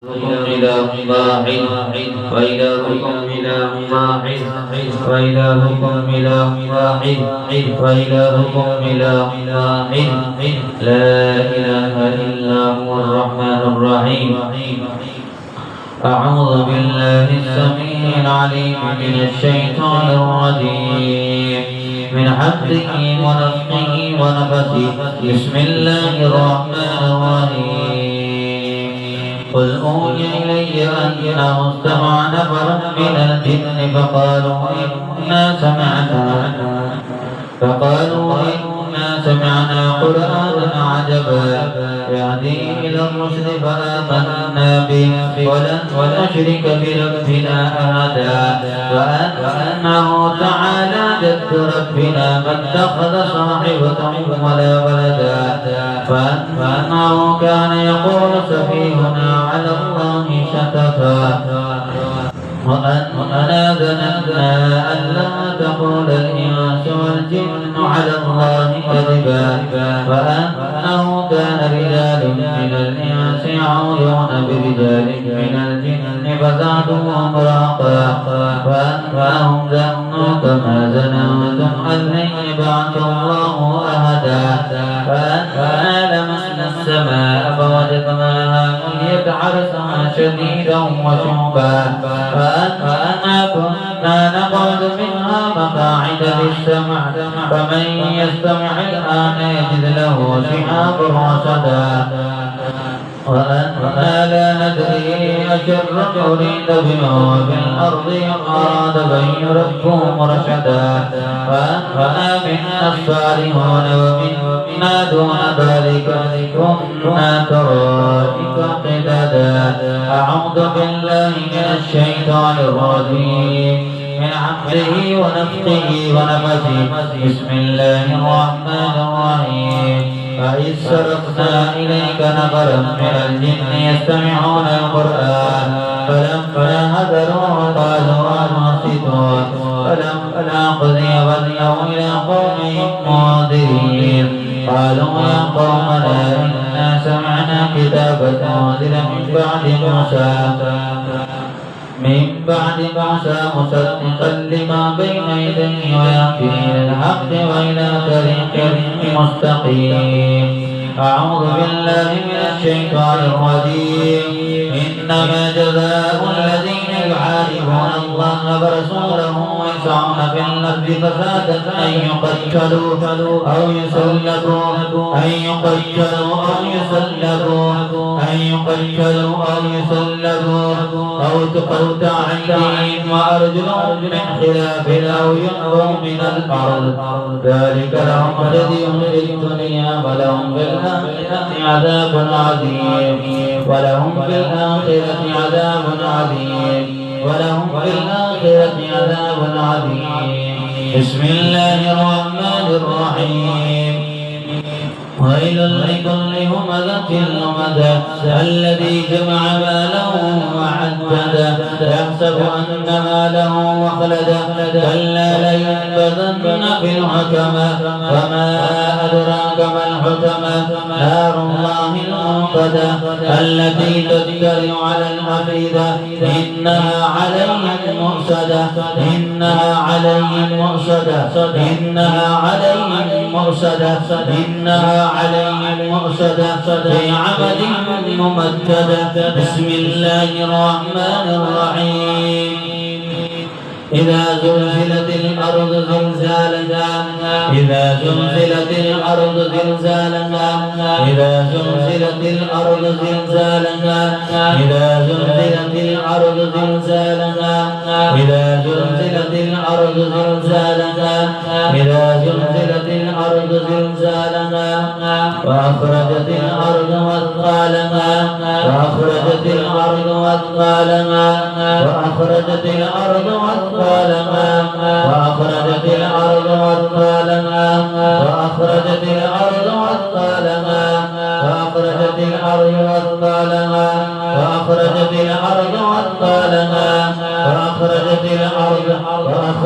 إله واحد وإلهكم إله واحد وإلهكم إله واحد وإلهكم إله واحد لا إله إلا هو الرحمن الرحيم. أعوذ بالله السميع العليم من الشيطان الرجيم من حمده ونفخه ونفثه. بسم الله الرحمن الرحيم. قل أوحي إلي أنه استمع نفر من الجن فقالوا إنا سمعنا قرآنا عجبا يهدي إلى الرشد فآمنا به ولن نشرك بربنا أحدا وأنه تعالى جد ربنا ما اتخذ صاحبة ولا ولدا وأنه كان يقول سفيهنا على الله شططا وأننا ظننا أن لا تقول الإنس والجن على الله كذبا وأنه كان رجال من الإنس يعوذون برجال من الجن فزادوهم رهقا وأنهم ظنوا كما ظننتم أن لن يبعث الله أحدا فأنا لمسنا السماء فوجدناها مليت حرسا شديدا وشوبا وأنا كنا نقعد منها مقاعد للسمع فمن يستمع الآن يجد له شهابا رصدا وأنا لا ندري أشر أريد بهم في الأرض أراد بن يربهم رشدا وآمنا الصالحون ومنا دون ذلك كنا طرائق قددا. أعوذ بالله من الشيطان الرجيم من حمده ونفخه ونفثه. بسم الله الرحمن الرحيم. فإذ صرفنا إليك نفرا من الجن يستمعون القرآن فلما حضروه قالوا أنصتوا فلما قضي ولوا إلى قومهم منذرين قالوا يا قومنا إنا سمعنا كتابا أنزل من بعد موسى مصدقا لما بين يديه ويهدي إلى الحق وإلى طريق مستقيم. أعوذ بالله من الشيطان الرجيم. إنما جزاء الذين يحاربون الله ورسوله ويسعون في الأرض فسادا أن يقتلوا أو يسلبوا أو تقطع أيديهم وأرجلهم من خلاف أو ينفوا من الأرض ذلك لهم خزي في الدنيا ولهم في الآخرة عذاب عظيم بسم الله الرحمن الرحيم. ويل لكل همزة لمزة الذي جمع ماله وعدده يحسب أن ماله أخلده كلا لينبذن في الحطمة وما أدراك ما الحطمة نار الله الموقدة التي تطلع على الأفئدة إنها عليهم مؤصدة في عمد ممددة. بسم الله الرحمن الرحيم. إذا زلزلت الأرض زلزالها وأخرجت الأرض أثقالها وأخرجت الأرض أثقالها وأخرجت الأرض أثقالها وأخرجت الأرض أثقالها وأخرجت الأرض أثقالها وأخرجت الأرض أثقالها وأخرجت الأرض أثقالها وأخرجت الأرض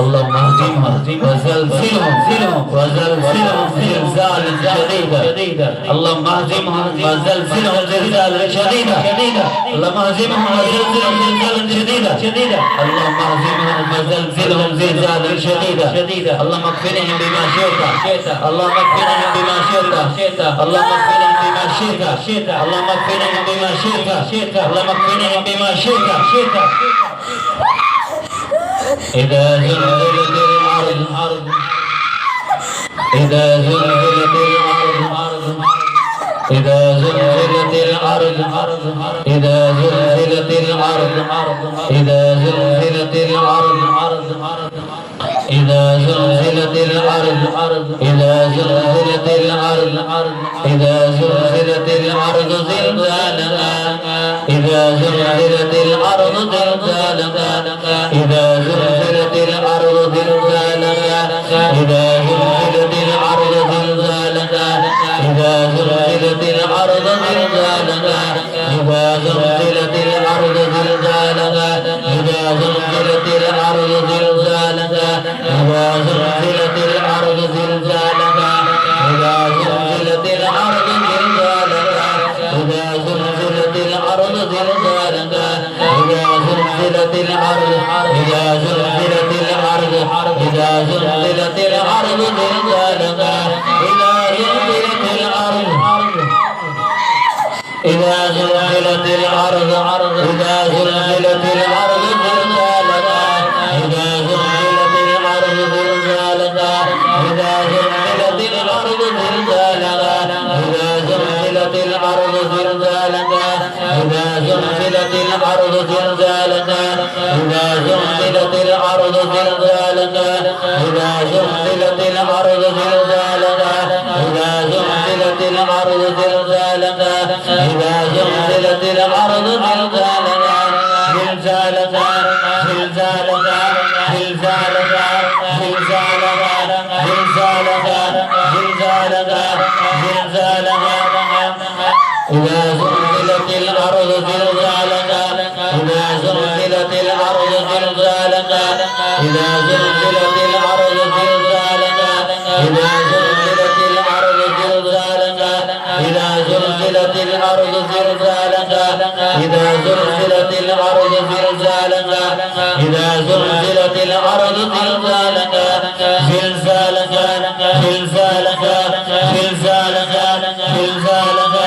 اللهم اهزمهم وزلزلهم زلزالا شديدا اللهم اهزمهم وزلزلهم زلزالا شديدا اللهم اهزمهم وزلزلهم زلزالا شديدا اللهم اهزمهم وزلزلهم زلزالا شديدا اللهم اكفنهم بما شئت اللهم اكفنهم بما شئت اللهم اكفنهم بما شئت اللهم اكفنهم بما شئت اللهم اكفنهم بما شئت إذا زلزلت الأرض إذا زلزلت الأرض إذا زلزلت الأرض إذا زلزلت الأرض إذا زلزلت الأرض إذا زلزلت الأرض إذا زلزلت الأرض إذا زلزلت الأرض زلزالها إذا زلزلت الأرض زلزالها إذا زلزلت الأرض زلزالها إذا زلزلت الأرض زلزالها إذا زلزلت الأرض زلزالها إذا زلزلت الأرض زلزالها إذا زلزلت الأرض زلزالها إذا زلزلت الأرض زلزالها إذا زلزلت الأرض زلزالها إذا زلزلت الأرض زلزالها إذا زلزلت الأرض إذا زلزلت الأرض إذا زلزلت الأرض زلزالها إذا زلزلت الأرض إذا زلزلت الأرض إذا زلزلت الأرض زلزالها إذا زلزلت الأرض زلزالها إذا زلزلت الأرض زلزالها إذا زلزلت الأرض زلزالها إذا زلزلت الأرض زلزالها إذا زلزلت الأرض زلزالها إذا زلزلت الأرض زلزالها إذا زلزلت الأرض زلزالها إذا زلزلت الأرض زلزالها زلزالها زلزالها زلزالها زلزالها زلزالها زلزالها زلزالها إذا زلزلت الأرض زلزالها إذا زلزلت الأرض زلزالها إذا زلزلت الأرض زلزالها إذا زلزلت الأرض زلزالها إذا زلزلت الأرض زلزالها إذا زلزلت الأرض زلزالها إذا زلزلت الأرض زلزالها زلزالها زلزالها زلزالها زلزالها إذا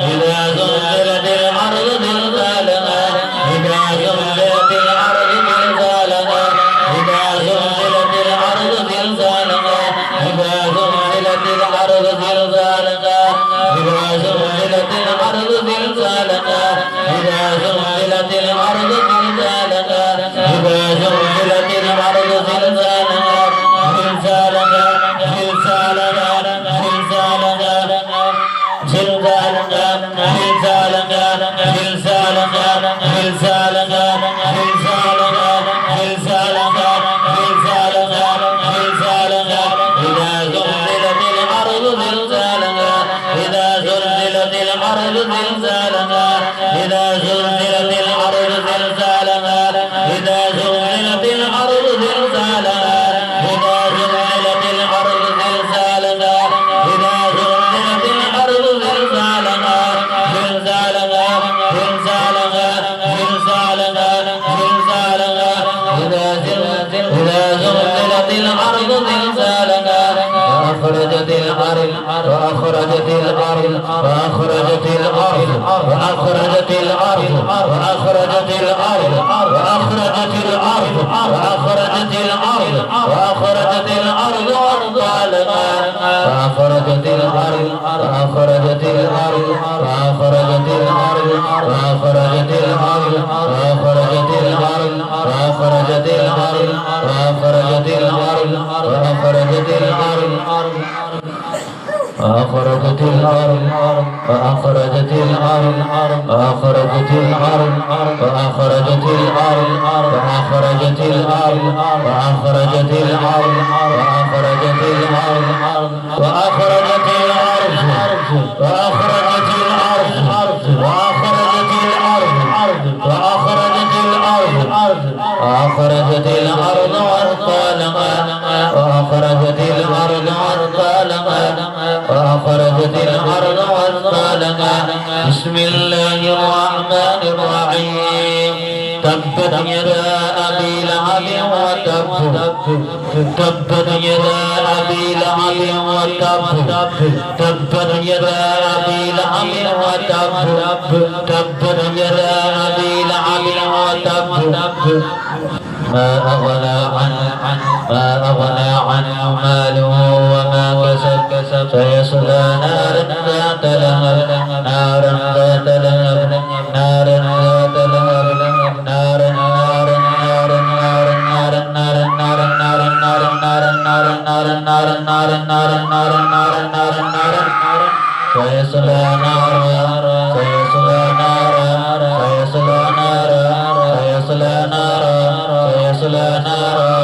زلزلت الأرض زلزالها إذا زلزلت الأرض زلزالها إذا زلزلت الأرض زلزالها إذا زلزلت الأرض زلزالها إذا زلزلت الأرض زلزالها إذا زلزلت الأرض زلزالها إذا زلزلت الأرض زلزالها زلزالها زلزالها زلزالها زلزالها زلزالها زلزالها زلزالها زلزالها زلزالها زلزالها زلزالها إذا زلزلت الأرض زلزالها إذا زلزلت الأرض زلزالها إذا زلزلت الأرض زلزالها إذا زلزلت الأرض زلزالها إذا زلزلت الأرض زلزالها إذا زلزلت الأرض زلزالها زلزالها زلزالها زلزالها زلزالها إذا زلزلت الأرض زلزالها وأخرجت الأرض وأخرجت الأرض وأخرجت الأرض وأخرجت الأرض وأخرجت الأرض وأخرجت الأرض وأخرجت الأرض وأخرجت الأرض أرضالها وأخرجت الأرض وأخرجت الأرض وأخرجت الأرض وأخرجت الأرض وأخرجت الأرض وأخرجت وأخرجت الأرض وأخرجت الأرض وأخرجت الأرض وأخرجت الأرض وأخرجت الأرض وأخرجت الأرض وأخرجت الأرض وأخرجت الأرض وأخرجت الأرض وأخرجت الأرض وأخرجت الأرض وأخرجت الأرض وأخرجت الأرض وأخرجت الأرض وأثقالها وأخرجت الأرض وأثقالها وأخرجت الأرض وأثقالها بسم الله الرحمن الرحيم تبت يدا أبي لهب وتب تبت يدا أبي لهب وتب تبت يدا أبي لهب وتب تبت يدا أبي لهب وتب ما أغنى عنه ماله وما كسب سيصلى نارا ذات لهب نارا ذات لهب نارا ذات لهب نارا نارا نارا نارا نارا نارا نارا نارا نارا نارا نارا نارا نارا نارا نارا نارا نارا نارا سيصلى نارا سيصلى نارا سيصلى نارا سيصلى نارا سيصلى نارا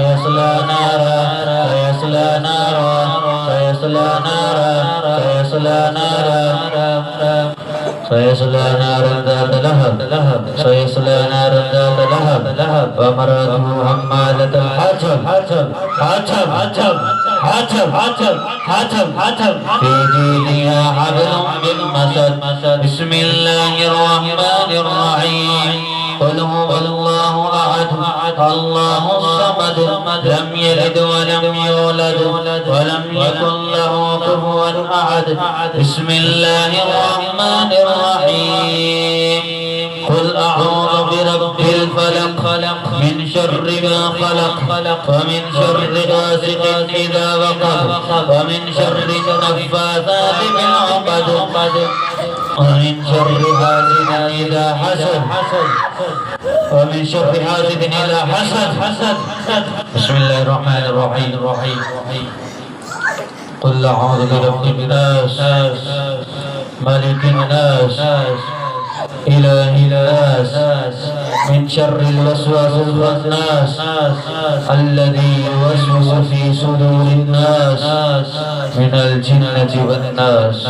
سيصلى نارا سيصلى نارا سيصلى نارا سيصلى نارا سيصلى نارا ذات لهب سيصلى نارا ذات لهب وامرأته حمالة الحطب في جيدها حبل من مسد بسم الله الرحمن الرحيم قل هو الله أحد الله الصمد لم يلد ولم يولد ولم يكن له كفوا أحد بسم الله الرحمن الرحيم قل أعوذ برب الفلق من شر ما خلق ومن شر غاسق إذا وقب ومن شر النفاثات في العقد ومن شر حاسد إذا حسد ومن شر حاسد إذا حسد بسم الله الرحمن الرحيم قل أعوذ برب الناس ملك الناس إله الناس من شر الوسواس الخناس الذي يوسوس في صدور الناس من الجنة والناس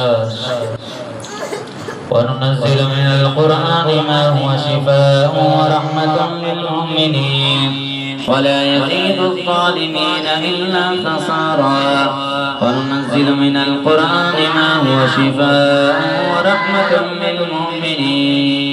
وننزل من القرآن ما هو شفاء ورحمة للمؤمنين ولا يزيد الظالمين إلا خسارا وننزل من القرآن ما هو شفاء ورحمة للمؤمنين